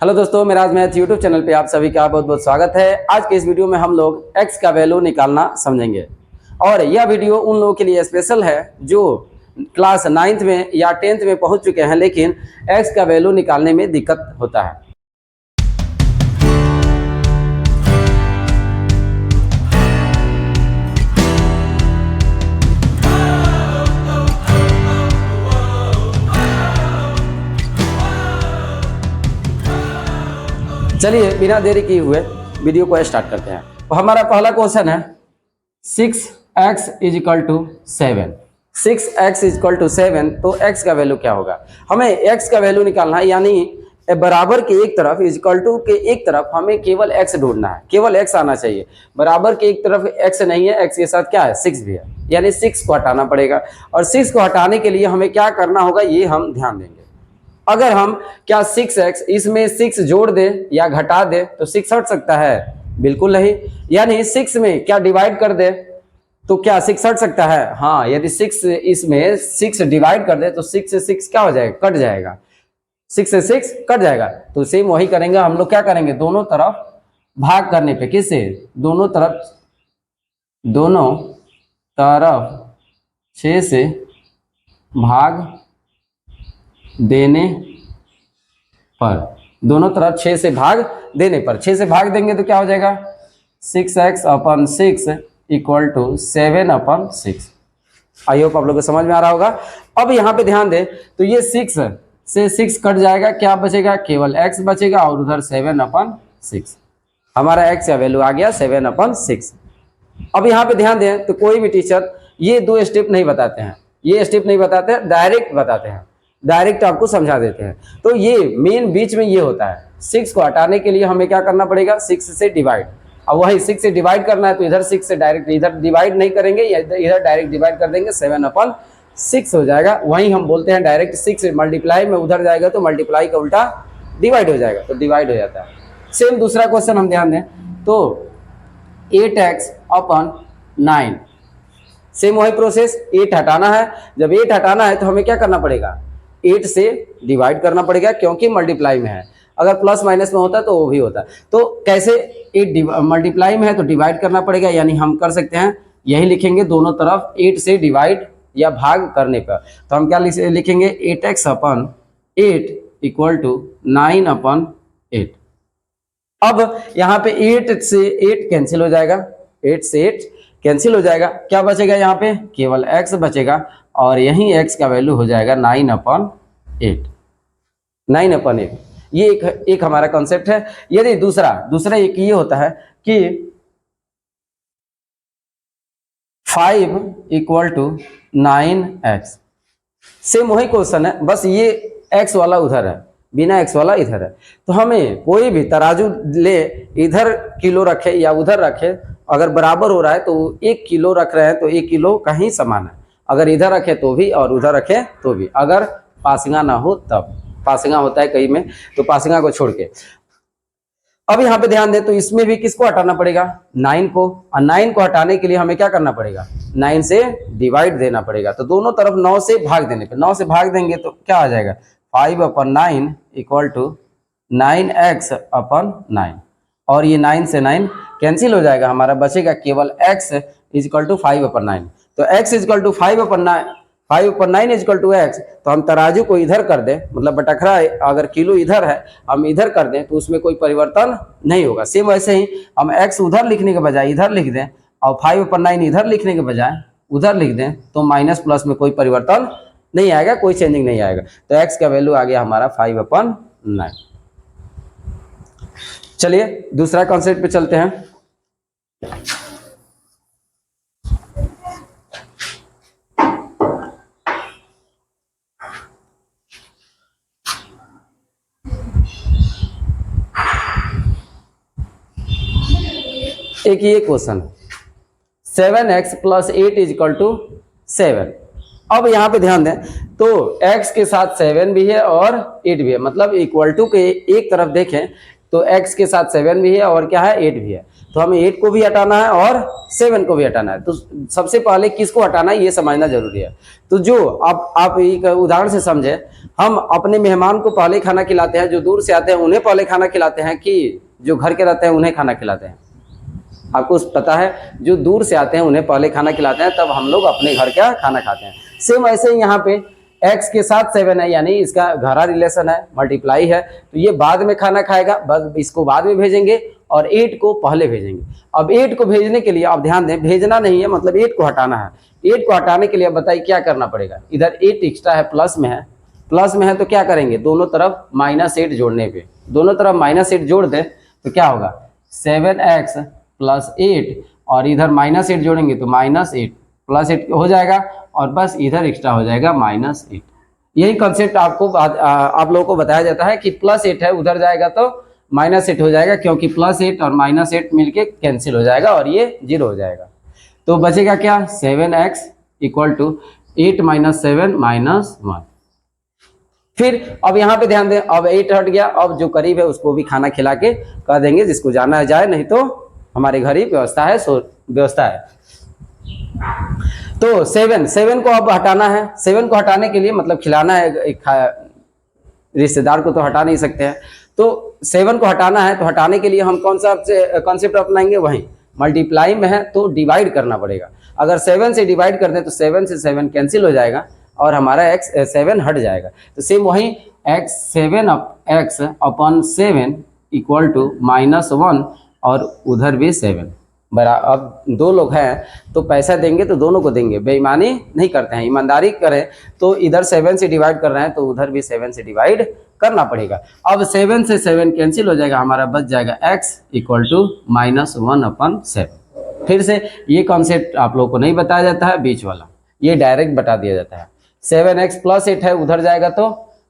Hello दोस्तों, मेरा आज मैथ यूट्यूब चैनल पे आप सभी का बहुत बहुत स्वागत है। आज के इस वीडियो में हम लोग x का वैल्यू निकालना समझेंगे और यह वीडियो उन लोगों के लिए स्पेशल है जो क्लास 9th में या 10th में पहुंच चुके हैं लेकिन x का वैल्यू निकालने में दिक्कत होता है। चलिए बिना देरी किए हुए वीडियो को स्टार्ट करते हैं। तो हमारा पहला क्वेश्चन है 6x is equal to 7। 6x is equal to 7, तो x का वैल्यू क्या होगा? हमें x का वैल्यू निकालना है, यानी बराबर के एक तरफ इजिकल टू के एक तरफ हमें केवल x ढूंढना है, केवल x आना चाहिए। बराबर के एक तरफ x नहीं है, x के साथ क्या है 6 भी है, यानी 6 को हटाना पड़ेगा। और 6 को हटाने के लिए हमें क्या करना होगा ये हम ध्यान देंगे। अगर हम क्या 6x इसमें 6 जोड़ दें या घटा दें तो 6 हट सकता है? बिल्कुल नहीं। यानी 6 में क्या डिवाइड कर दे तो क्या 6 हट सकता है? हाँ, यदि 6 इसमें 6 डिवाइड कर दे तो 6 से 6 क्या हो जाएगा? कट जाएगा। 6 से 6 कट जाएगा। तो सेम वही करेंगे हम लोग। क्या करेंगे? दोनों तरफ भाग करने पे, किससे? दोनों तरफ 6 से भाग देने पर, दोनों तरफ 6 से भाग देने पर, 6 से भाग देंगे तो क्या हो जाएगा? 6x upon 6 equal to 7 upon 6। I hope आप लोगों को समझ में आ रहा होगा। अब यहाँ पे ध्यान दें तो ये 6 से 6 कट जाएगा, क्या बचेगा? केवल x बचेगा और उधर 7 अपन 6। हमारा x का वैल्यू आ गया 7 अपन 6। अब यहाँ पे ध्यान दें तो कोई भी टीचर ये दो स्टेप नहीं बताते हैं, ये स्टेप नहीं बताते हैं, डायरेक्ट बताते हैं, डायरेक्ट आपको समझा देते हैं। तो ये मेन बीच में ये होता है। 6 को हटाने के लिए हमें क्या करना पड़ेगा? 6 से डिवाइड। अब वही 6 से डिवाइड करना है तो इधर 6 से डायरेक्ट इधर डिवाइड नहीं करेंगे, इधर डायरेक्ट डिवाइड कर देंगे, 7 अपन 6 हो जाएगा। वहीं हम बोलते हैं डायरेक्ट 6 मल्टीप्लाई में उधर जाएगा तो मल्टीप्लाई का उल्टा डिवाइड हो जाएगा, तो डिवाइड हो जाता है। सेम दूसरा क्वेश्चन हम ध्यान दें तो 8x अपन 9, सेम वही प्रोसेस। 8 हटाना है, जब 8 हटाना है तो हमें क्या करना पड़ेगा? 8 से डिवाइड करना पड़ेगा, क्योंकि मल्टीप्लाई में है। अगर प्लस माइनस में होता तो वो भी होता। तो कैसे? 8 मल्टीप्लाई में है तो डिवाइड करना पड़ेगा, यानी हम कर सकते हैं यही लिखेंगे दोनों तरफ 8 से डिवाइड या भाग करने पर। तो हम क्या लिखेंगे? 8x अपन 8 इक्वल टू 9 अपन 8। अब यहाँ पे 8 से 8 कैंसिल हो जाएगा, 8 से 8 कैंसिल हो जाएगा, क्या बचेगा? यहाँ पे केवल x बचेगा और यही x का वैल्यू हो जाएगा 9 अपन 8। 9 अपन 8 ये एक हमारा कॉन्सेप्ट है। यदि दूसरा एक ये होता है कि 5 इक्वल टू 9x, सेम वही क्वेश्चन है, बस ये x वाला उधर है, बिना x वाला इधर है। तो हमें कोई भी तराजू ले, इधर किलो रखे या उधर रखे, अगर बराबर हो रहा है तो 1 किलो रख रहे हैं तो 1 किलो का ही समान है। अगर इधर रखे तो भी और उधर रखे तो भी, अगर पासिंगा ना हो तब। पासिंगा होता है कई में, तो पासिंगा को छोड़ के। अब यहाँ पे ध्यान दें तो इसमें भी किसको हटाना पड़ेगा? 9 को। और 9 को हटाने के लिए हमें क्या करना पड़ेगा? 9 से डिवाइड देना पड़ेगा। तो दोनों तरफ 9 से भाग देने पे, 9 से भाग देंगे तो क्या आ जाएगा? 5 अपन 9 इक्वल टू 9x अपन 9। और ये 9 से 9 कैंसिल हो जाएगा, हमारा बचेगा केवल x इजिकल टू 5 अपन 9। तो x equal to 5 upon 9 equal to x। तो हम तराजू को इधर कर दें, मतलब बटखरा अगर किलो इधर है हम इधर कर दें तो उसमें कोई परिवर्तन नहीं होगा। सेम वैसे ही हम x उधर लिखने के बजाय इधर लिख दें और 5 अपन 9 इधर लिखने के बजाय उधर लिख दें तो माइनस प्लस में कोई परिवर्तन नहीं आएगा, कोई चेंजिंग नहीं आएगा। तो x का वैल्यू आ गया हमारा 5 अपन 9। चलिए दूसरा कॉन्सेप्ट पे चलते हैं। एक ये question 7x plus 8 is equal to 7। अब यहाँ पे ध्यान दें तो x के साथ 7 भी है और 8 भी है, मतलब इक्वल टू के एक तरफ देखें तो x के साथ 7 भी है और क्या है 8 भी है, तो हमें 8 को भी हटाना है और 7 को भी हटाना है। तो सबसे पहले किसको हटाना है ये समझना जरूरी है। तो जो आप एक उदाहरण से समझे, हम अपने मेहमान को पहले खाना खिलाते हैं, जो दूर से आते हैं उन्हें पहले खाना खिलाते हैं कि जो घर के रहते हैं उन्हें खाना खिलाते हैं? आपको पता है, जो दूर से आते हैं उन्हें पहले खाना खिलाते हैं, तब हम लोग अपने घर का खाना खाते हैं। सेम ऐसे ही यहाँ पे x के साथ 7 है, यानी इसका घरा रिलेशन है, मल्टीप्लाई है, तो ये बाद में खाना खाएगा, बस इसको बाद में भेजेंगे और 8 को पहले भेजेंगे। अब 8 को भेजने के लिए आप ध्यान दें, भेजना नहीं है, मतलब 8 को हटाना है। 8 को हटाने के लिए बताइए क्या करना पड़ेगा। इधर 8 एक्स्ट्रा है, प्लस में है, प्लस में है तो क्या करेंगे, दोनों तरफ -8 जोड़ने पे, दोनों तरफ -8 जोड़ दें तो क्या होगा 7x + 8 और इधर -8 जोड़ेंगे तो -8 + 8 हो जाएगा और बस इधर एक्स्ट्रा हो जाएगा -8। यही कॉन्सेप्ट आपको आप लोगों को बताया जाता है कि +8 है, उधर जाएगा तो -8 हो जाएगा, क्योंकि +8 और -8 मिलके कैंसिल हो जाएगा और ये 0 हो जाएगा। तो बचेगा क्या 7x = 8 - 7 - 1। फिर अब यहाँ पे ध्यान दें, अब 8 हट गया, अब जो करीब है उसको भी खाना खिला के कह देंगे जिसको जाना है जाए, नहीं तो हमारे घर ही व्यवस्था है, व्यवस्था है। तो 7 को अब हटाना है। 7 को हटाने के लिए मतलब खिलाना है, एक रिश्तेदार को तो हटा नहीं सकते हैं, तो 7 को हटाना है। तो हटाने के लिए हम कौन सा कॉन्सेप्ट अपनाएंगे, वहीं मल्टीप्लाई में है तो डिवाइड करना पड़ेगा। अगर 7 से डिवाइड कर दें तो 7 से 7 कैंसिल हो जाएगा और हमारा x 7 हट जाएगा। तो सेम वही x 7x/7 = -1 और उधर भी 7 बरा। अब 2 लोग हैं तो पैसा देंगे तो दोनों को देंगे, बेईमानी नहीं करते हैं, ईमानदारी करें। तो इधर 7 से डिवाइड कर रहे हैं तो उधर भी 7 से डिवाइड करना पड़ेगा। अब 7 से 7 कैंसिल हो जाएगा, हमारा बच जाएगा x = -1/7। फिर से ये कॉन्सेप्ट आप लोगों को नहीं बताया जाता है, बीच वाला ये डायरेक्ट बता दिया जाता है। 7x + 8 है, उधर जाएगा तो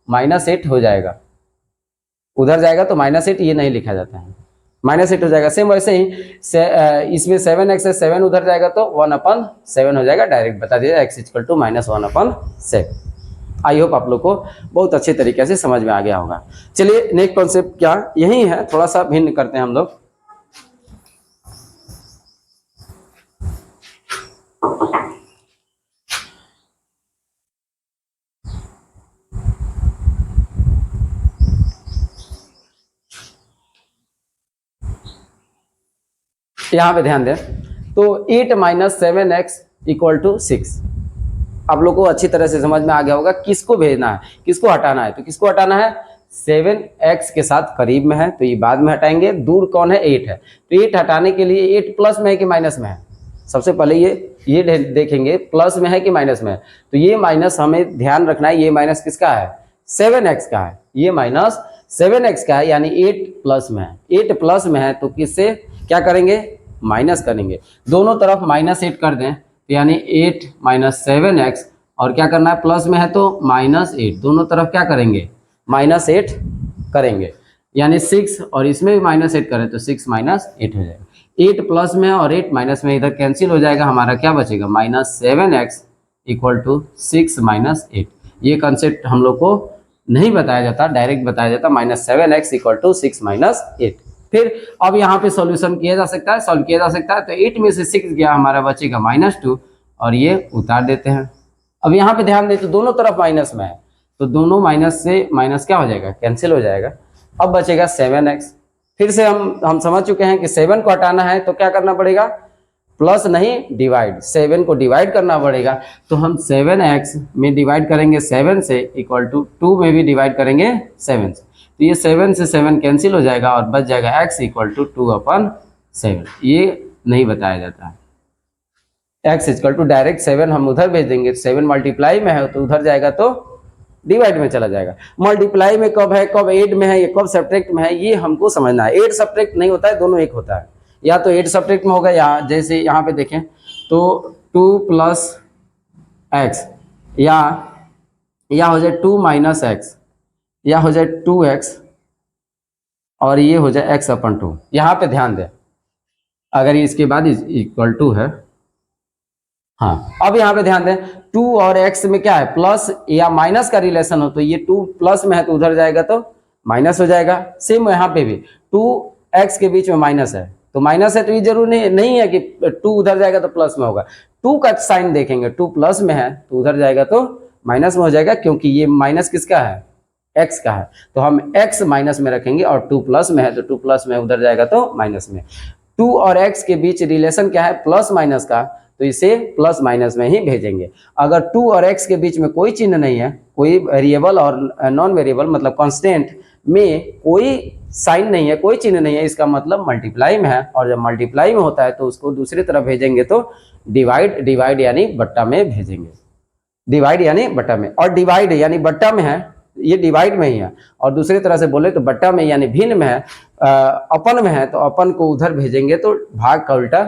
-8 हो जाएगा, उधर जाएगा तो -8, ये नहीं लिखा जाता है, -8 हो जाएगा। सेम वैसे ही इसमें 7x है, 7 उधर जाएगा तो 1/7 हो जाएगा, डायरेक्ट बता दिया x = -1/7। आई होप आप लोग को बहुत अच्छे तरीके से समझ में आ गया होगा। चलिए नेक्स्ट कॉन्सेप्ट क्या यही है, थोड़ा सा भिन्न करते हैं हम लोग। यहाँ पे ध्यान दें, तो 8 - 7x = 6। आप लोग को अच्छी तरह से समझ में आ गया होगा किसको भेजना है, किसको हटाना है। तो किसको हटाना है, 7x के साथ करीब में है तो ये बाद में हटाएंगे, दूर कौन है 8 है, तो 8 हटाने के लिए 8 प्लस में है कि माइनस में है, सबसे पहले ये देखेंगे प्लस में है कि माइनस में है। तो ये माइनस हमें ध्यान रखना है, ये माइनस किसका है 7x का है, ये माइनस 7x का है, यानी 8 प्लस में है। 8 प्लस में है तो किससे क्या करेंगे, माइनस करेंगे, दोनों तरफ -8 कर दें, यानी 8 - 7x और क्या करना है प्लस में है तो -8, दोनों तरफ क्या करेंगे -8 करेंगे, यानी 6 और इसमें भी -8 करें तो 6 - 8 हो जाएगा। 8 प्लस में और 8 माइनस में इधर कैंसिल हो जाएगा, हमारा क्या बचेगा -7x = 6 - 8। ये कंसेप्ट हम लोग को नहीं बताया जाता, डायरेक्ट बताया जाता -7x = 6 - 8। फिर अब यहाँ पे सॉल्यूशन किया जा सकता है, सॉल्व किया जा सकता है। तो 8 में से 6 गया, हमारा बचेगा -2 और ये उतार देते हैं। अब यहाँ पे ध्यान दें तो दोनों तरफ माइनस में है, तो दोनों माइनस से माइनस क्या हो जाएगा, कैंसिल हो जाएगा। अब बचेगा 7x। फिर से हम समझ चुके हैं कि 7 को हटाना है तो क्या करना पड़ेगा, प्लस नहीं डिवाइड, 7 को डिवाइड करना पड़ेगा। तो हम 7x में डिवाइड करेंगे 7 से, = 2 में भी डिवाइड करेंगे 7 से, तो ये 7 से 7 कैंसिल हो जाएगा और बच जाएगा x = 2/7। ये नहीं बताया जाता है, x = डायरेक्ट 7 हम उधर भेज देंगे, 7 मल्टीप्लाई में है तो उधर जाएगा तो डिवाइड में चला जाएगा। मल्टीप्लाई में कब है, कब एड में है, कब सब्ट्रैक्ट में है, ये हमको समझना है। एड सब्ट्रैक्ट नहीं होता है, दोनों एक होता है, या तो 8 सब्ट्रैक्ट में होगा, या जैसे यहाँ पे देखें तो 2 + x, या हो जाए 2 - x, या हो जाए 2x और ये हो जाए x/2। यहाँ पे ध्यान दें, अगर इसके बाद = है, हाँ अब यहाँ पे ध्यान दें 2 और x में क्या है, प्लस या माइनस का रिलेशन हो, तो ये 2 प्लस में है तो उधर जाएगा तो माइनस हो जाएगा। सेम यहाँ पे भी 2x के बीच में माइनस है, तो माइनस है तो ये जरूर नहीं है कि 2 उधर जाएगा तो प्लस में होगा। 2 का साइन देखेंगे, 2 प्लस में है तो उधर जाएगा तो माइनस में हो जाएगा, क्योंकि ये माइनस किसका है, x का है, तो हम x माइनस में रखेंगे, और 2 प्लस में है तो 2 प्लस में उधर जाएगा तो माइनस में। 2 और x के बीच रिलेशन क्या है, प्लस माइनस का, तो इसे प्लस माइनस में ही भेजेंगे। अगर 2 और x के बीच में कोई चिन्ह नहीं है, कोई वेरिएबल और नॉन वेरिएबल मतलब कांस्टेंट में कोई साइन नहीं है, कोई चिन्ह नहीं है, इसका मतलब मल्टीप्लाई में है, और जब मल्टीप्लाई में होता है तो उसको दूसरी तरफ भेजेंगे तो डिवाइड यानी बट्टा में भेजेंगे, डिवाइड यानी बट्टा में। और डिवाइड यानी बट्टा में है, ये डिवाइड में ही है, और दूसरी तरह से बोले तो बट्टा में यानी भिन्न में है, अपन में है तो अपन को उधर भेजेंगे, तो भाग का उल्टा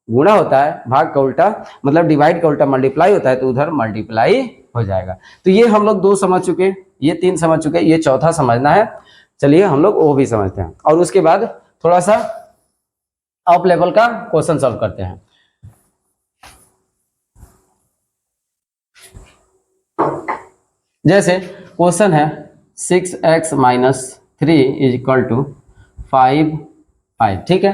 गुणा होता है, भाग का उल्टा मतलब डिवाइड का उल्टा मल्टीप्लाई होता है, तो उधर मल्टीप्लाई हो जाएगा। तो ये हम लोग 2 समझ चुके, ये 3 समझ चुके, ये चौथा समझना है। चलिए हम लोग वो भी समझते हैं, और उसके बाद थोड़ा सा अप लेवल का क्वेश्चन सॉल्व करते हैं। जैसे क्वेश्चन है 6x - 3 = 5, ठीक है,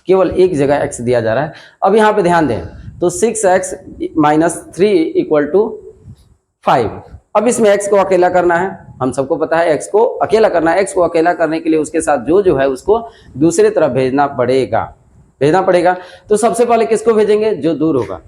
केवल एक जगह x दिया जा रहा है। अब यहाँ पे ध्यान दें, तो 6x - 3 = 5। अब इसमें x को अकेला करना है, हम सबको पता है x को अकेला करना है। x को अकेला करने के लिए उसके साथ जो है उसको दूसरी तरफ भेजना पड़ेगा। तो सबसे पहले किसको भेजेंगे, जो दूर होगा,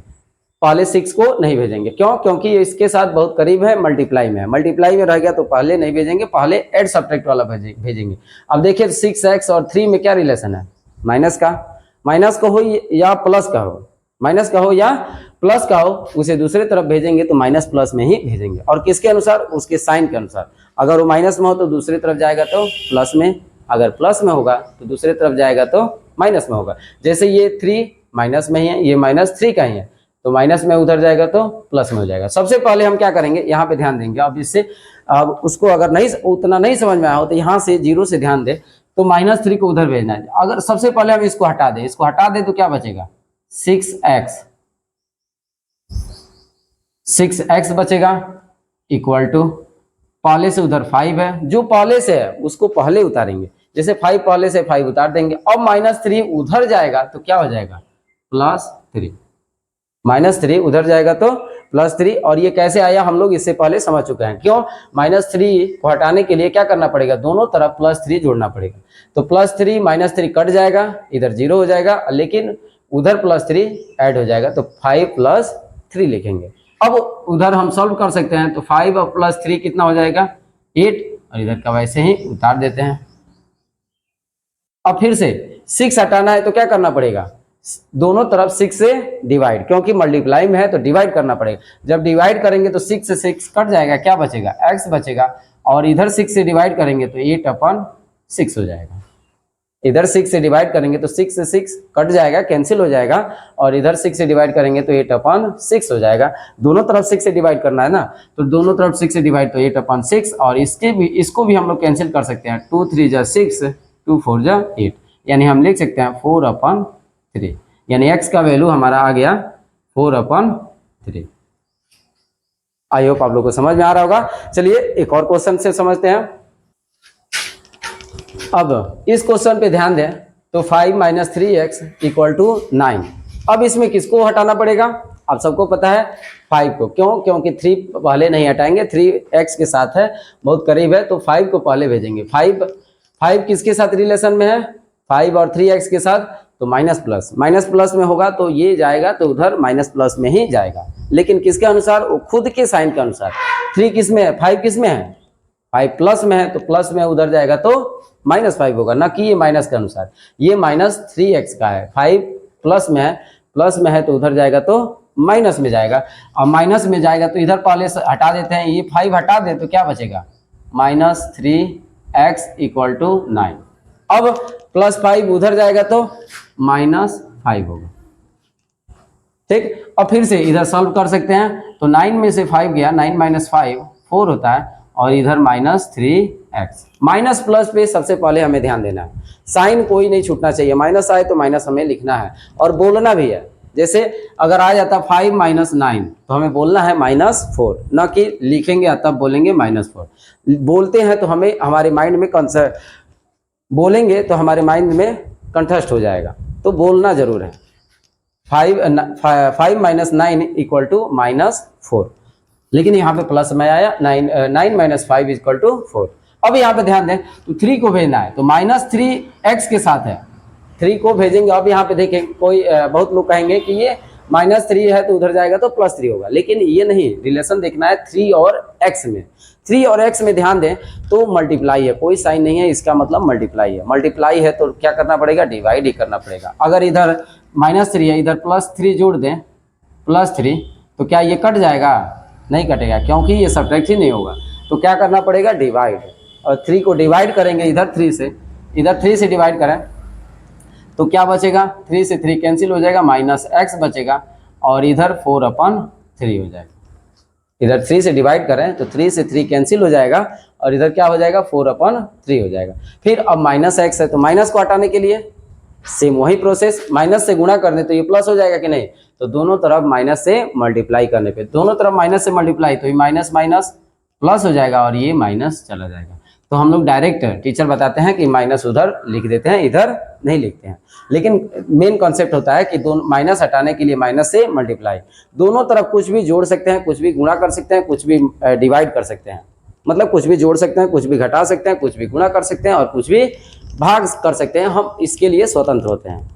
पहले 6 को नहीं भेजेंगे। क्यों, क्योंकि ये इसके साथ बहुत करीब है, मल्टीप्लाई में है, मल्टीप्लाई में रह गया तो पहले नहीं भेजेंगे, पहले एड सब्ट्रैक्ट वाला भेजेंगे। अब देखिए 6x और 3 में क्या रिलेशन है, माइनस का हो या प्लस का हो, माइनस का हो या प्लस का हो, उसे दूसरे तरफ भेजेंगे तो माइनस प्लस में ही भेजेंगे। और किसके अनुसार, उसके साइन के अनुसार। अगर वो माइनस में हो तो दूसरी तरफ जाएगा तो प्लस में, अगर प्लस में होगा तो दूसरी तरफ जाएगा तो माइनस में होगा। जैसे ये 3 माइनस में ही है, ये -3 का ही है, तो माइनस में उधर जाएगा तो प्लस में हो जाएगा। सबसे पहले हम क्या करेंगे, यहाँ पे ध्यान देंगे। अब इससे अब उसको अगर उतना नहीं समझ में आया हो तो यहाँ से 0 से ध्यान दे, तो -3 को उधर भेजना है। अगर सबसे पहले हम इसको हटा दें तो क्या बचेगा, 6x बचेगा, इक्वल टू पहले से उधर 5 है, जो पहले से है उसको पहले उतारेंगे। जैसे 5 पहले से 5 उतार देंगे, अब -3 उधर जाएगा तो क्या हो जाएगा, +3। -3 उधर जाएगा तो +3। और ये कैसे आया, हम लोग इससे पहले समझ चुके हैं। क्यों, -3 को हटाने के लिए क्या करना पड़ेगा, दोनों तरफ +3 जोड़ना पड़ेगा। तो +3 -3 कट जाएगा, इधर 0 हो जाएगा, लेकिन उधर +3 ऐड हो जाएगा, तो 5 + 3 लिखेंगे। अब उधर हम सॉल्व कर सकते हैं, तो 5 और +3 कितना हो जाएगा, 8, और इधर का वैसे ही उतार देते हैं। अब फिर से 6 हटाना है तो क्या करना पड़ेगा, दोनों तरफ 6 से डिवाइड, क्योंकि मल्टीप्लाई में है तो डिवाइड करना पड़ेगा। जब डिवाइड करेंगे तो 6 से 6 कट जाएगा, क्या बचेगा, x बचेगा, और इधर 6 से डिवाइड करेंगे तो 8/6 हो जाएगा। इधर 6 से डिवाइड करेंगे तो 6 से 6 कट जाएगा, कैंसिल हो जाएगा, और इधर 6 से डिवाइड करेंगे तो 8/6 हो जाएगा। दोनों तरफ 6 से डिवाइड करना है ना, तो दोनों तरफ 6 से डिवाइड तो 8/6, और इसको भी हम लोग कैंसिल कर सकते हैं। 2 3 जा 6, 2 4 जा 8, यानी हम लिख सकते हैं 4/3, यानी x का वैल्यू हमारा आ गया 4/3। आई होप आप लोग को समझ में आ रहा होगा। चलिए एक और क्वेश्चन से समझते हैं। अब इस क्वेश्चन पे ध्यान दें, तो 5 - 3x = 9। अब इसमें किसको हटाना पड़ेगा, आप सबको पता है 5 को। क्यों, क्योंकि 3 पहले नहीं हटाएंगे, 3 x के साथ है, बहुत करीब है, तो 5 को पहले भेजेंगे। 5 किसके साथ रिलेशन में है, 5 और 3x के साथ, तो माइनस प्लस में होगा, तो ये जाएगा तो उधर माइनस प्लस में ही जाएगा, लेकिन किसके अनुसार, वो खुद के साइन के अनुसार। 3 किस में है, 5 किस में है, 5 प्लस में है, तो प्लस में उधर जाएगा तो -5 होगा, ना कि ये माइनस के अनुसार। ये -3x का है, 5 प्लस में है तो उधर जाएगा तो माइनस में जाएगा, और माइनस में जाएगा तो इधर पहले से हटा देते हैं, ये 5 हटा दे तो क्या बचेगा, -3x = 9। अब +5 उधर जाएगा तो -5 होगा, ठीक। अब फिर से इधर सॉल्व कर सकते हैं, तो 9 में से 5 गया, 9 - 5 4 होता है, और इधर -3x। माइनस प्लस पे सबसे पहले हमें ध्यान देना है, साइन कोई नहीं छूटना चाहिए, माइनस आए तो माइनस हमें लिखना है, और बोलना भी है। जैसे अगर आ जाता 5 - 9 तो हमें बोलना है -4, ना कि लिखेंगे तब बोलेंगे -4। बोलते हैं तो हमें हमारे माइंड में बोलेंगे तो हमारे माइंड में कंठस्थ हो जाएगा, तो बोलना जरूर है। 5 माइनस 9 इक्वल टू -4, लेकिन यहाँ पे प्लस में आया 9 माइनस 5 इक्वल टू 4। अब यहाँ पे ध्यान दें तो 3 को भेजना है तो -3 x के साथ है, 3 को भेजेंगे। अब यहाँ पे देखें कोई बहुत लोग कहेंगे कि ये -3 है तो उधर जाएगा तो +3 होगा, लेकिन ये नहीं, रिलेशन देखना है 3 और x में। 3 और x में ध्यान दें तो मल्टीप्लाई है, कोई साइन नहीं है, इसका मतलब मल्टीप्लाई है। मल्टीप्लाई है तो क्या करना पड़ेगा, डिवाइड ही करना पड़ेगा। अगर इधर -3 है, इधर +3 जोड़ दें, +3, तो क्या ये कट जाएगा? नहीं कटेगा, क्योंकि ये सब्ट्रैक्ट ही नहीं होगा। तो क्या करना पड़ेगा, डिवाइड। और 3 को डिवाइड करेंगे इधर 3 से, इधर 3 से डिवाइड करें तो क्या बचेगा, 3 से 3 कैंसिल हो जाएगा, -x बचेगा और इधर 4/3 हो जाएगा। इधर 3 से डिवाइड करें तो 3 से 3 कैंसिल हो जाएगा और इधर क्या हो जाएगा, 4/3 हो जाएगा। फिर अब -x है तो माइनस को हटाने के लिए सेम वही प्रोसेस, माइनस से गुणा करने तो ये प्लस हो जाएगा कि नहीं, तो दोनों तरफ माइनस से मल्टीप्लाई करने पे, दोनों तरफ माइनस से मल्टीप्लाई तो ये माइनस माइनस प्लस हो जाएगा और ये माइनस चला जाएगा। तो हम लोग डायरेक्ट टीचर बताते हैं कि माइनस उधर लिख देते हैं, इधर नहीं लिखते हैं। लेकिन मेन कॉन्सेप्ट होता है कि दोनों माइनस हटाने के लिए माइनस से मल्टीप्लाई, दोनों तरफ कुछ भी जोड़ सकते हैं, कुछ भी गुणा कर सकते हैं, कुछ भी डिवाइड कर सकते हैं। मतलब कुछ भी जोड़ सकते हैं, कुछ भी घटा सकते हैं, कुछ भी गुणा कर सकते हैं और कुछ भी भाग कर सकते हैं। हम इसके लिए स्वतंत्र होते हैं।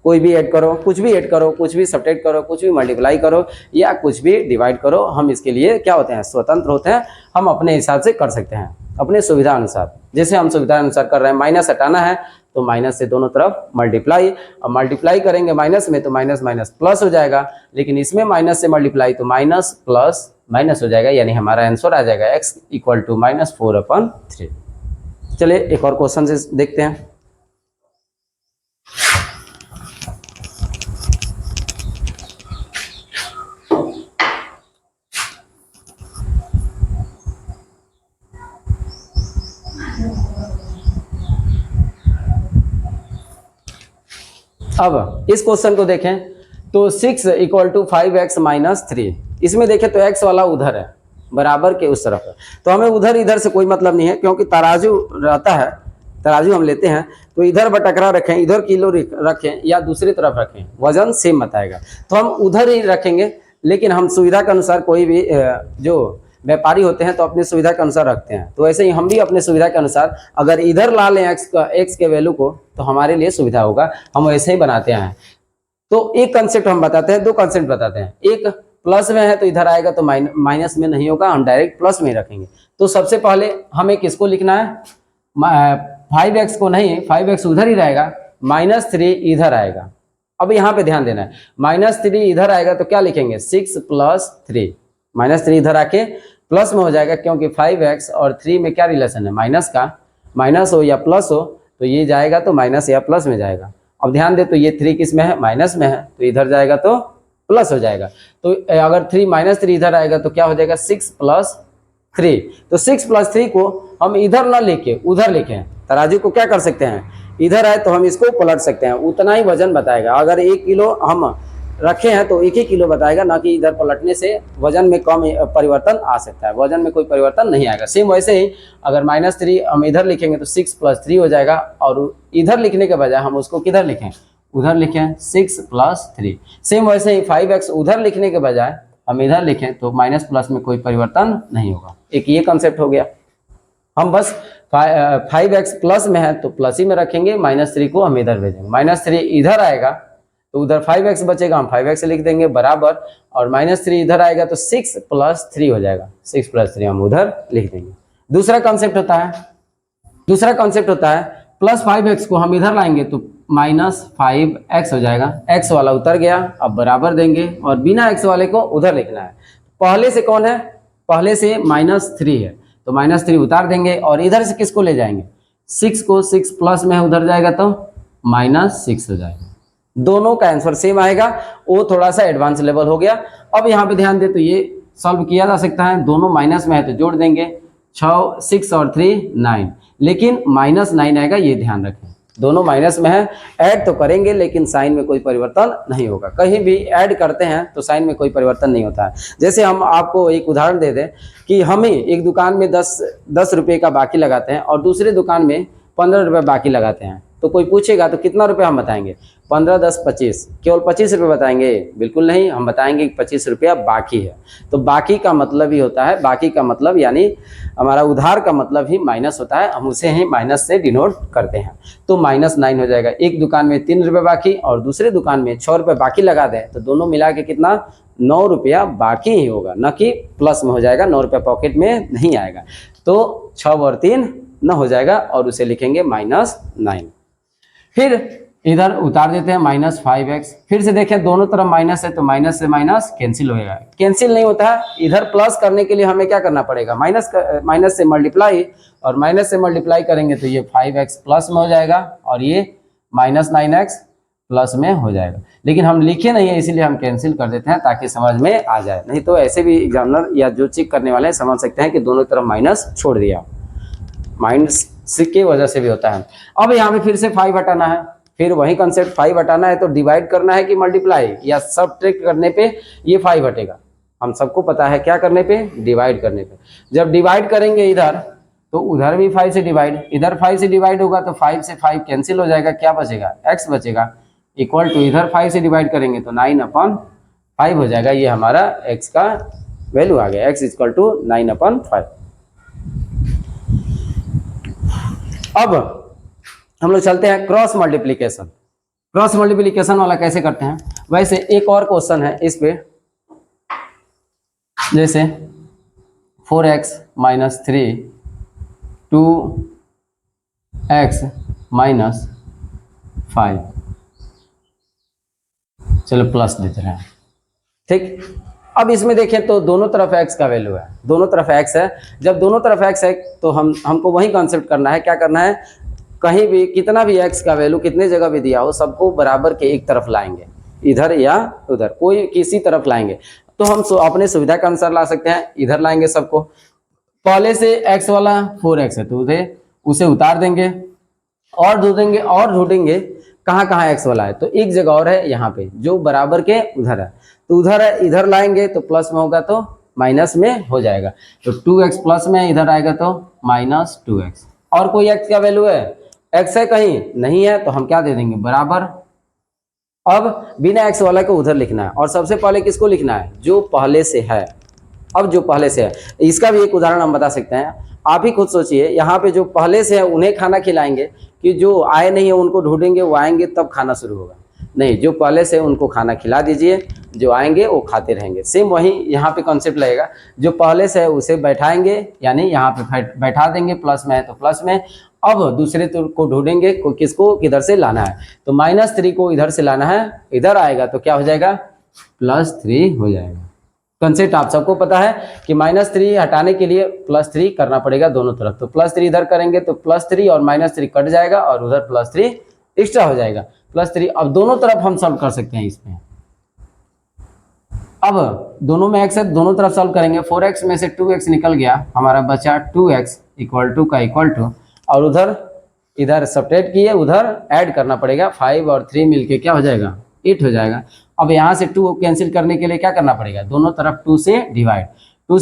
कोई भी ऐड करो, कुछ भी ऐड करो, कुछ भी सब्ट्रैक्ट करो, कुछ भी मल्टीप्लाई करो या कुछ भी डिवाइड करो, हम इसके लिए क्या होते हैं, स्वतंत्र होते हैं। हम अपने हिसाब से कर सकते हैं, अपने सुविधा अनुसार। जैसे हम सुविधा अनुसार कर रहे हैं, माइनस हटाना है तो माइनस से दोनों तरफ मल्टीप्लाई, और मल्टीप्लाई करेंगे माइनस में तो माइनस माइनस प्लस हो जाएगा, लेकिन इसमें माइनस से मल्टीप्लाई तो माइनस प्लस माइनस हो जाएगा, यानी हमारा आंसर आ जाएगा x इक्वल टू -4/3। चलिए एक और क्वेश्चन से देखते हैं। अब इस क्वेश्चन को देखें तो 6 इक्वल टू 5x माइनस 3, इसमें देखें तो x वाला उधर है, बराबर के उस तरफ है, तो हमें उधर इधर से कोई मतलब नहीं है, क्योंकि तराजू रहता है, तराजू हम लेते हैं तो इधर बटकरा रखें, इधर किलो रखें या दूसरी तरफ रखें, वजन सेम बताएगा, तो हम उधर ही रखेंगे। लेकिन हम सुविधा के अनुसार, कोई भी जो व्यापारी होते हैं तो अपनी सुविधा के अनुसार रखते हैं, तो ऐसे ही हम भी अपने सुविधा के अनुसार अगर इधर ला लें x के वैल्यू को तो हमारे लिए सुविधा होगा, हम ऐसे ही बनाते हैं। तो एक कंसेप्ट हम बताते हैं, दो कंसेप्ट बताते हैं। एक प्लस में है तो इधर आएगा तो माइनस में नहीं होगा, हम डायरेक्ट प्लस में ही रखेंगे। तो सबसे पहले हमें किसको लिखना है, 5x को नहीं, 5x उधर ही रहेगा, -3 इधर आएगा। अब यहाँ पे ध्यान देना है, -3 इधर आएगा तो क्या लिखेंगे, 6 + 3, -3 इधर आके प्लस में हो जाएगा, क्योंकि 5x और 3 में क्या रिलेशन है, माइनस का। माइनस हो या प्लस हो तो ये जाएगा तो माइनस या प्लस में जाएगा। अब ध्यान दे तो ये 3 किस में है, माइनस में है, तो इधर जाएगा तो प्लस हो जाएगा। तो अगर 3 -3 इधर आएगा तो क्या हो जाएगा, 6 + 3। तो 6 + 3 को हम इधर ना लेके उधर लिखें, तराजू को क्या कर सकते हैं, इधर आए तो हम इसको पलट सकते हैं, उतना ही वजन बताएगा। अगर 1 किलो हम रखे हैं तो 1 ही किलो बताएगा, ना कि इधर पलटने से वजन में कम परिवर्तन आ सकता है, वजन में कोई परिवर्तन नहीं आएगा। सेम वैसे ही अगर -3 हम इधर लिखेंगे तो 6 + 3 हो जाएगा, और इधर लिखने के बजाय हम उसको किधर लिखें, उधर लिखें 6 + 3। सेम वैसे ही 5x उधर लिखने के बजाय हम इधर लिखें तो माइनस प्लस में कोई परिवर्तन नहीं होगा। एक ये कॉन्सेप्ट हो गया। हम बस 5x प्लस में है तो प्लस ही में रखेंगे, -3 को हम इधर भेजेंगे, -3 इधर आएगा तो उधर 5x बचेगा, हम 5x लिख देंगे बराबर, और -3 इधर आएगा तो 6 + 3 हो जाएगा, 6 + 3 हम उधर लिख देंगे। दूसरा कॉन्सेप्ट होता है +5x को हम इधर लाएंगे तो -5x हो जाएगा, x वाला उतर गया, अब बराबर देंगे और बिना x वाले को उधर लिखना है। पहले से कौन है, पहले से -3 है तो -3 उतार देंगे, और इधर से किसको ले जाएंगे, 6 को, 6 प्लस में उधर जाएगा तो -6 हो जाएगा। दोनों का आंसर सेम आएगा, वो थोड़ा सा एडवांस लेवल हो गया। अब यहाँ पे ध्यान दे तो ये सॉल्व किया जा सकता है, दोनों माइनस में है तो जोड़ देंगे, 6 और 3 9, लेकिन -9 आएगा, ये ध्यान रखें, दोनों माइनस में है। ऐड तो करेंगे लेकिन साइन में कोई परिवर्तन नहीं होगा, कहीं भी ऐड करते हैं तो साइन में कोई परिवर्तन नहीं होता है। जैसे हम आपको एक उदाहरण दे दें कि हमें एक दुकान में 10 रुपये का बाकी लगाते हैं और दूसरे दुकान में 15 रुपये बाकी लगाते हैं। तो कोई पूछेगा तो कितना रुपये हम बताएंगे, 15 10 25, केवल 25 रुपये बताएंगे? बिल्कुल नहीं, हम बताएंगे कि 25 रुपया बाकी है। तो बाकी का मतलब ही होता है, बाकी का मतलब यानी हमारा उधार का मतलब ही माइनस होता है, हम उसे ही माइनस से डिनोट करते हैं। तो -9 हो जाएगा। एक दुकान में 3 रुपये बाकी और दूसरे दुकान में 6 रुपये बाकी लगा दें तो दोनों मिला के कितना, 9 रुपया बाकी ही होगा, न कि प्लस में हो जाएगा, 9 रुपया पॉकेट में नहीं आएगा। तो 6 और 3 न हो जाएगा और उसे लिखेंगे -9। फिर इधर उतार देते हैं -5x। फिर से देखें दोनों तरफ माइनस है तो माइनस से माइनस कैंसिल होएगा, कैंसिल नहीं होता है। इधर प्लस करने के लिए हमें क्या करना पड़ेगा, माइनस से मल्टीप्लाई, और माइनस से मल्टीप्लाई करेंगे तो ये 5x प्लस में हो जाएगा और ये -9x प्लस में हो जाएगा। लेकिन हम लिखे नहीं है इसीलिए हम कैंसिल कर देते हैं ताकि समझ में आ जाए, नहीं तो ऐसे भी एग्जामिनर या जो चेक करने वाले हैं समझ सकते हैं कि दोनों तरफ माइनस छोड़ दिया, माइनस की वजह से भी होता है। अब यहाँ पे फिर से 5 हटाना है, फिर वही कंसेप्ट, 5 हटाना है तो डिवाइड करना है कि मल्टीप्लाई या सब्ट्रैक्ट करने पे ये 5 हटेगा। हम सबको पता है क्या करने पे, डिवाइड करने पे। जब डिवाइड करेंगे इधर तो उधर भी 5 से डिवाइड, इधर 5 से डिवाइड होगा तो 5 से 5 कैंसिल हो जाएगा, क्या बचेगा, x बचेगा, इक्वल टू इधर 5 से डिवाइड करेंगे तो 9/5 हो जाएगा। ये हमारा x का वैल्यू आ गया, x इक्वल टू 9/5। अब हम लोग चलते हैं क्रॉस मल्टीप्लिकेशन। क्रॉस मल्टीप्लिकेशन वाला कैसे करते हैं, वैसे एक और क्वेश्चन है इस पे, जैसे 4x - 3 2x - 5, चलो प्लस देते हैं, ठीक। अब इसमें देखें तो दोनों तरफ x का वैल्यू है, दोनों तरफ x है। जब दोनों तरफ x है तो हमको वही कॉन्सेप्ट करना है, क्या करना है, कहीं भी कितना भी x का वैल्यू कितने जगह भी दिया हो सबको बराबर के एक तरफ लाएंगे, इधर या उधर, कोई किसी तरफ लाएंगे। तो हम अपने सुविधा के अनुसार ला सकते हैं, इधर लाएंगे सबको। पहले से x वाला 4x है तो उसे उतार देंगे और ढूंढेंगे कहाँ कहाँ x वाला है, तो एक जगह और है यहाँ पे जो बराबर के उधर है, तो उधर है, इधर लाएंगे तो प्लस में होगा तो माइनस में हो जाएगा। तो 2x प्लस में इधर आएगा तो -2x। और कोई x का वैल्यू है, x है कहीं नहीं है तो हम क्या दे देंगे, बराबर। अब बिना x वाला को उधर लिखना है और सबसे पहले किसको लिखना है, जो पहले से है। अब जो पहले से है, इसका भी एक उदाहरण हम बता सकते हैं, आप ही खुद सोचिए, यहाँ पे जो पहले से है उन्हें खाना खिलाएंगे कि जो आए नहीं है उनको ढूंढेंगे, वो आएंगे तब खाना शुरू होगा, नहीं, जो पहले से उनको खाना खिला दीजिए, जो आएंगे वो खाते रहेंगे। सेम वही यहाँ पे कॉन्सेप्ट लगेगा, जो पहले से है उसे बैठाएंगे, यानी यहाँ पे बैठा देंगे, प्लस में है तो प्लस में। अब दूसरे को ढूंढेंगे किसको, किधर से लाना है, तो -3 को इधर से लाना है, इधर आएगा तो क्या हो जाएगा, +3 हो जाएगा। कंसेप्ट आप सबको पता है कि -3 हटाने के लिए +3 करना पड़ेगा दोनों तरफ, तो +3 इधर करेंगे तो +3 और -3 कट जाएगा और उधर +3 एक्स्ट्रा हो जाएगा, +3। अब दोनों तरफ हम सॉल्व कर सकते हैं इसमें। अब दोनों में x है, दोनों तरफ सॉल्व करेंगे, 4x में से 2x निकल गया, हमारा बचा 2x इक्वल टू का इक्वल टू, और उधर इधर सब्ट्रैक्ट किए, उधर ऐड करना पड़ेगा, 5 और 3 मिलके क्या हो जाएगा, 8 हो जाएगा। अब यहाँ से 2 कैंसिल करने के लिए क्या करना पड़ेगा, दोनों तरफ 2 से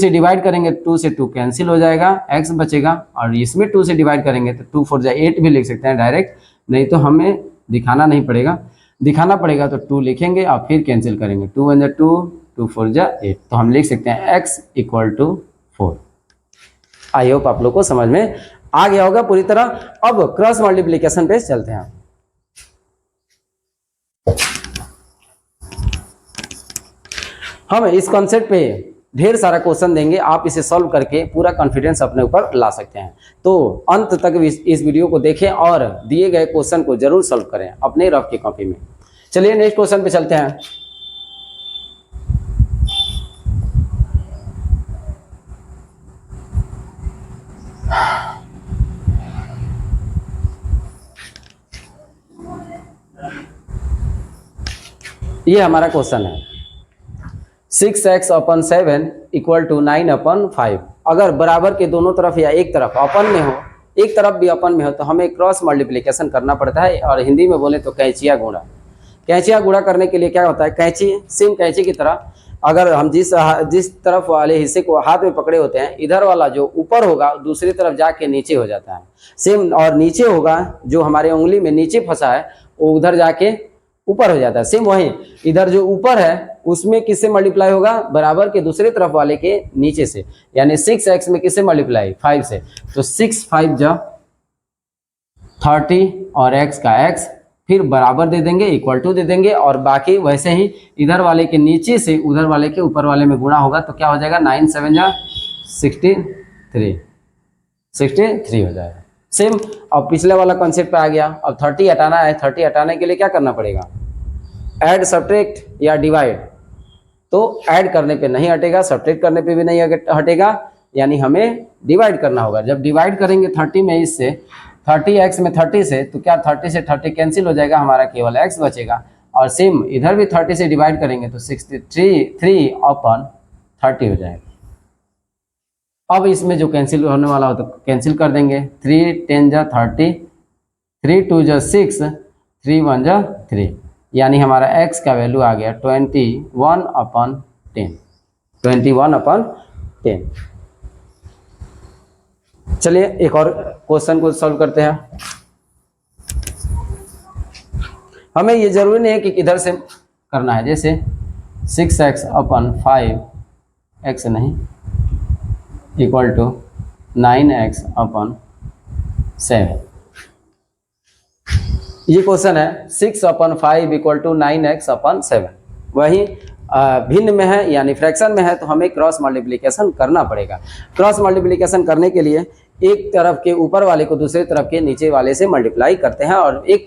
डिवाइड करेंगे, 2 से 2 कैंसिल हो जाएगा, x बचेगा, और इसमें 2 से डिवाइड करेंगे तो 2 4 8 भी लिख सकते हैं डायरेक्ट, नहीं तो हमें दिखाना नहीं पड़ेगा, दिखाना पड़ेगा तो 2 लिखेंगे और फिर कैंसिल करेंगे, 2 1 2 2 4 8, तो हम लिख सकते हैं x equal to 4। I hope आप लोग को समझ में आ गया होगा पूरी तरह। अब क्रॉस मल्टीप्लिकेशन पे चलते हैं। हम इस कॉन्सेप्ट पे ढेर सारा क्वेश्चन देंगे, आप इसे सॉल्व करके पूरा कॉन्फिडेंस अपने ऊपर ला सकते हैं। तो अंत तक इस वीडियो को देखें और दिए गए क्वेश्चन को जरूर सॉल्व करें अपने रफ की कॉपी में। चलिए नेक्स्ट क्वेश्चन पे चलते हैं। ये हमारा क्वेश्चन है, 6x/7 इक्वल टू 9/5। अगर बराबर के दोनों तरफ या एक तरफ अपन में हो, एक तरफ भी अपन में हो, तो हमें क्रॉस मल्टीप्लिकेशन करना पड़ता है, और हिंदी में बोले तो कैंचिया गुणा। कैंचियाँ गुणा करने के लिए क्या होता है, कैंची सेम कैंची की तरह अगर हम जिस तरफ वाले हिस्से को हाथ में पकड़े होते हैं, इधर वाला जो ऊपर होगा दूसरी तरफ जाके नीचे हो जाता है सेम, और नीचे होगा जो हमारे उंगली में नीचे फंसा है वो उधर जाके ऊपर हो जाता है सेम। वही इधर जो ऊपर है उसमें किससे मल्टीप्लाई होगा, बराबर के दूसरे तरफ वाले के नीचे से, यानी 6x में किससे मल्टीप्लाई, 5 से। तो 6 5 जा 30 और x का x, फिर बराबर दे देंगे, इक्वल टू दे देंगे, और बाकी वैसे ही इधर वाले के नीचे से उधर वाले के ऊपर वाले में गुणा होगा तो क्या हो जाएगा, 9 7 जा 63 हो जाएगा सेम। अब पिछले वाला कॉन्सेप्ट पे आ गया, अब 30 हटाना है, 30 हटाने के लिए क्या करना पड़ेगा, ऐड सब्ट्रैक्ट या डिवाइड। तो ऐड करने पे नहीं हटेगा, सब्ट्रैक्ट करने पे भी नहीं हटेगा, यानी हमें डिवाइड करना होगा। जब डिवाइड करेंगे 30 में इससे, 30x में 30 से, तो क्या 30 से 30 कैंसिल हो जाएगा, हमारा केवल x बचेगा। और सेम इधर भी 30 से डिवाइड करेंगे तो 63/30 हो जाएगा। अब इसमें जो कैंसिल होने वाला हो तो कैंसिल कर देंगे, 3 10 जा 30, 3 2 जा 6, 3 1 जा 3, यानी हमारा x का वैल्यू आ गया 21/10, 21/10। चलिए एक और क्वेश्चन को सॉल्व करते हैं। हमें ये जरूरी नहीं है कि किधर से करना है, जैसे 6x/5 नहीं इक्वल टू 9x/7। ये क्वेश्चन है 6/5 इक्वल टू 9x/7। वही भिन्न में है यानी फ्रैक्शन में है तो हमें क्रॉस मल्टीप्लिकेशन करना पड़ेगा। क्रॉस मल्टीप्लिकेशन करने के लिए एक तरफ के ऊपर वाले को दूसरे तरफ के नीचे वाले से मल्टीप्लाई करते हैं, और एक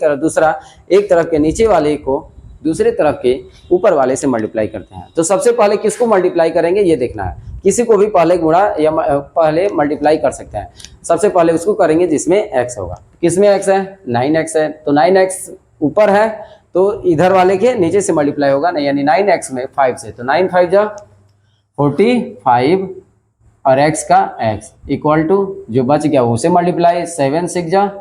तरफ के नीचे वाले को दूसरे तरफ के ऊपर वाले से मल्टीप्लाई करते हैं। तो सबसे पहले किसको मल्टीप्लाई करेंगे ये देखना है, किसी को भी पहले गुणा या पहले मल्टीप्लाई कर सकते हैं। सबसे पहले उसको करेंगे जिसमें x होगा। किसमें x है, 9x है, तो 9x ऊपर है तो इधर वाले के नीचे से मल्टीप्लाई होगा ना, यानी 9x में 5 से, तो 9 5 जा 45 और x का x इक्वल टू जो बच गया उसे मल्टीप्लाई 7 6 जा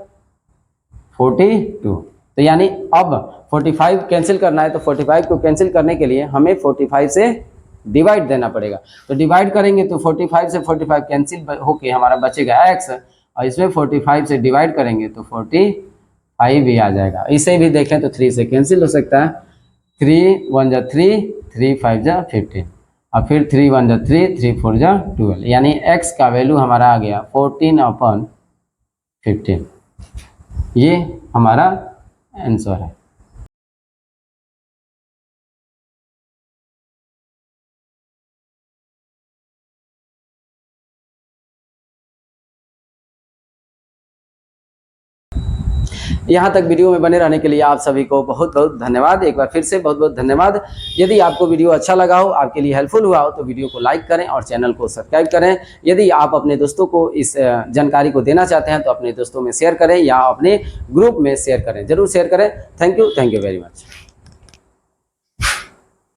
42। तो यानी अब 45 कैंसिल करना है तो 45 को कैंसिल करने के लिए हमें 45 से डिवाइड देना पड़ेगा। तो डिवाइड करेंगे तो 45 से 45 कैंसिल होके हमारा बचेगा x, और इसमें 45 से डिवाइड करेंगे तो 45 भी आ जाएगा। इसे भी देखें तो 3 से कैंसिल हो सकता है, 3 1 जा 3, 3 5 जा 15, और फिर 3 1 जा 3, 3 4 जा 12, यानी x का वैल्यू हमारा आ गया 14/15। ये हमारा आंसर है। यहाँ तक वीडियो में बने रहने के लिए आप सभी को बहुत बहुत धन्यवाद। एक बार फिर से बहुत बहुत धन्यवाद। यदि आपको वीडियो अच्छा लगा हो, आपके लिए हेल्पफुल हुआ हो, तो वीडियो को लाइक करें और चैनल को सब्सक्राइब करें। यदि आप अपने दोस्तों को इस जानकारी को देना चाहते हैं तो अपने दोस्तों में शेयर करें या अपने ग्रुप में शेयर करें, जरूर शेयर करें। Thank you very much.